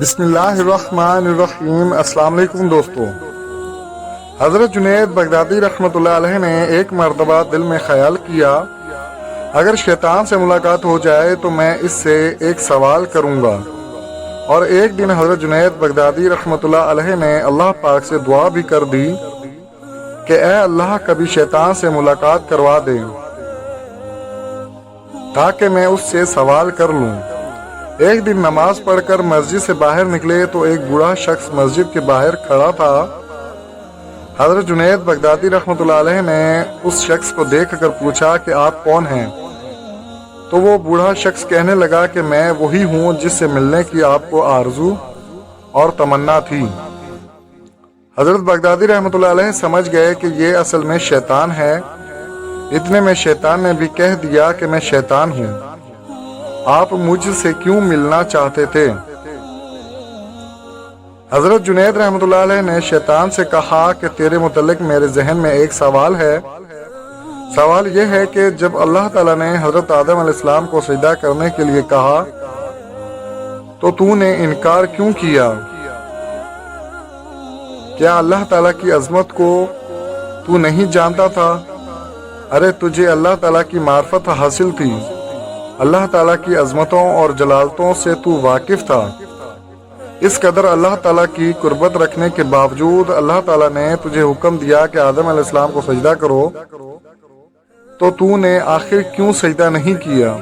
بسم اللہ الرحمن الرحیم۔ السلام علیکم دوستو۔ حضرت جنید بغدادی رحمۃ اللہ علیہ نے ایک مرتبہ دل میں خیال کیا، اگر شیطان سے ملاقات ہو جائے تو میں اس سے ایک سوال کروں گا۔ اور ایک دن حضرت جنید بغدادی رحمۃ اللہ علیہ نے اللہ پاک سے دعا بھی کر دی کہ اے اللہ کبھی شیطان سے ملاقات کروا دے تاکہ میں اس سے سوال کر لوں۔ ایک دن نماز پڑھ کر مسجد سے باہر نکلے تو ایک بوڑھا شخص مسجد کے باہر کھڑا تھا۔ حضرت جنید بغدادی رحمۃ اللہ علیہ نے اس شخص کو دیکھ کر پوچھا کہ آپ کون ہیں؟ تو وہ بوڑھا شخص کہنے لگا کہ میں وہی ہوں جس سے ملنے کی آپ کو آرزو اور تمنا تھی۔ حضرت بغدادی رحمۃ اللہ علیہ سمجھ گئے کہ یہ اصل میں شیطان ہے۔ اتنے میں شیطان نے بھی کہہ دیا کہ میں شیطان ہوں، آپ مجھ سے کیوں ملنا چاہتے تھے؟ حضرت جنید رحمۃ اللہ علیہ نے شیطان سے کہا کہ تیرے متعلق میرے ذہن میں ایک سوال ہے۔ سوال یہ ہے کہ جب اللہ تعالیٰ نے حضرت آدم علیہ السلام کو سجدہ کرنے کے لیے کہا تو نے انکار کیوں کیا؟ کیا اللہ تعالیٰ کی عظمت کو تو نہیں جانتا تھا؟ ارے تجھے اللہ تعالیٰ کی معرفت حاصل تھی، اللہ تعالیٰ کی عظمتوں اور جلالتوں سے تو واقف تھا۔ اس قدر اللہ تعالیٰ کی قربت رکھنے کے باوجود اللہ تعالیٰ نے تجھے حکم دیا کہ آدم علیہ السلام کو سجدہ کرو، تو نے آخر کیوں سجدہ نہیں کیا؟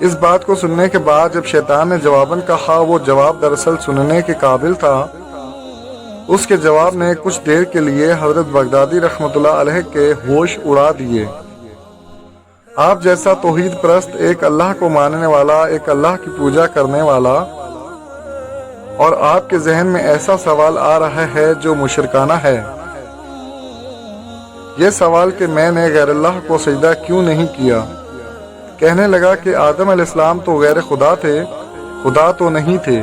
اس بات کو سننے کے بعد جب شیطان نے جواباً کہا، وہ جواب دراصل سننے کے قابل تھا۔ اس کے جواب نے کچھ دیر کے لیے حضرت بغدادی رحمۃ اللہ علیہ کے ہوش اڑا دیے۔ آپ جیسا توحید پرست، ایک اللہ کو ماننے والا، ایک اللہ کی پوجا کرنے والا، اور آپ کے ذہن میں ایسا سوال آ رہا ہے جو مشرکانہ ہے۔ یہ سوال کہ میں نے غیر اللہ کو سجدہ کیوں نہیں کیا؟ کہنے لگا کہ آدم علیہ السلام تو غیر خدا تھے، خدا تو نہیں تھے،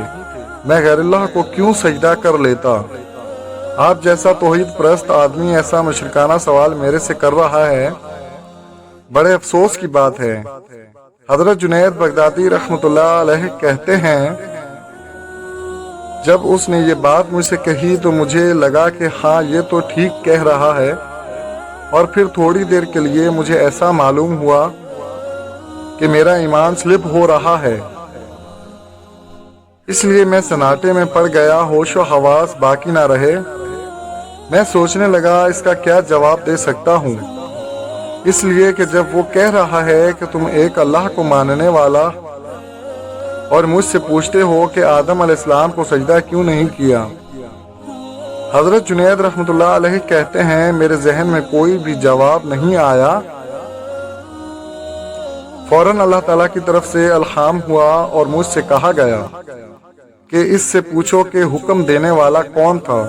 میں غیر اللہ کو کیوں سجدہ کر لیتا؟ آپ جیسا توحید پرست آدمی ایسا مشرکانہ سوال میرے سے کر رہا ہے، بڑے افسوس کی بات ہے۔ حضرت جنید بغدادی رحمۃ اللہ علیہ کہتے ہیں، جب اس نے یہ بات مجھ سے کہی تو مجھے لگا کہ ہاں یہ تو ٹھیک کہہ رہا ہے، اور پھر تھوڑی دیر کے لیے مجھے ایسا معلوم ہوا کہ میرا ایمان سلپ ہو رہا ہے۔ اس لیے میں سناٹے میں پڑ گیا، ہوش و حواس باقی نہ رہے۔ میں سوچنے لگا اس کا کیا جواب دے سکتا ہوں، اس لیے کہ جب وہ کہہ رہا ہے کہ تم ایک اللہ کو ماننے والا اور مجھ سے پوچھتے ہو کہ آدم علیہ السلام کو سجدہ کیوں نہیں کیا۔ حضرت جنید رحمۃ اللہ علیہ کہتے ہیں، میرے ذہن میں کوئی بھی جواب نہیں آیا۔ فوراً اللہ تعالیٰ کی طرف سے الہام ہوا اور مجھ سے کہا گیا کہ اس سے پوچھو کہ حکم دینے والا کون تھا۔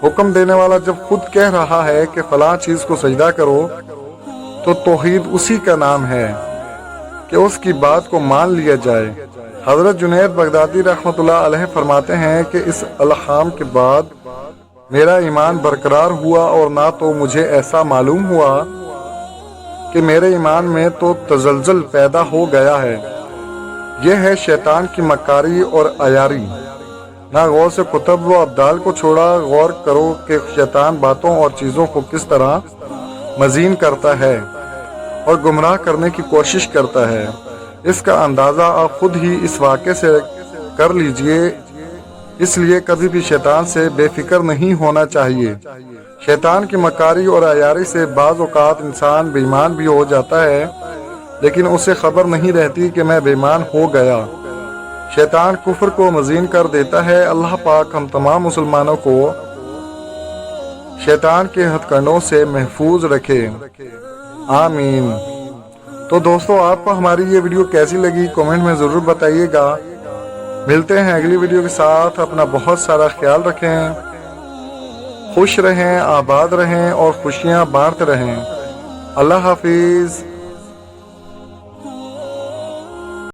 حکم دینے والا جب خود کہہ رہا ہے کہ فلاں چیز کو سجدہ کرو تو توحید اسی کا نام ہے کہ اس کی بات کو مان لیا جائے۔ حضرت جنید بغدادی رحمۃ اللہ علیہ فرماتے ہیں کہ اس الہام کے بعد میرا ایمان برقرار ہوا، اور نہ تو مجھے ایسا معلوم ہوا کہ میرے ایمان میں تو تزلزل پیدا ہو گیا ہے۔ یہ ہے شیطان کی مکاری اور عیاری۔ نہ غور سے کتب و ابدال کو چھوڑا، غور کرو کہ شیطان باتوں اور چیزوں کو کس طرح مزین کرتا ہے اور گمراہ کرنے کی کوشش کرتا ہے۔ اس کا اندازہ آپ خود ہی اس واقعے سے کر لیجئے۔ اس لیے کبھی بھی شیطان سے بے فکر نہیں ہونا چاہیے۔ شیطان کی مکاری اور عیاری سے بعض اوقات انسان بے ایمان بھی ہو جاتا ہے، لیکن اسے خبر نہیں رہتی کہ میں بے ایمان ہو گیا۔ شیطان کفر کو مزین کر دیتا ہے۔ اللہ پاک ہم تمام مسلمانوں کو شیطان کے ہتھ کنڈوں سے محفوظ رکھے، آمین۔ تو دوستو، آپ کو ہماری یہ ویڈیو کیسی لگی کمنٹ میں ضرور بتائیے گا۔ ملتے ہیں اگلی ویڈیو کے ساتھ۔ اپنا بہت سارا خیال رکھیں، خوش رہیں، آباد رہیں اور خوشیاں بانٹتے رہیں۔ اللہ حافظ۔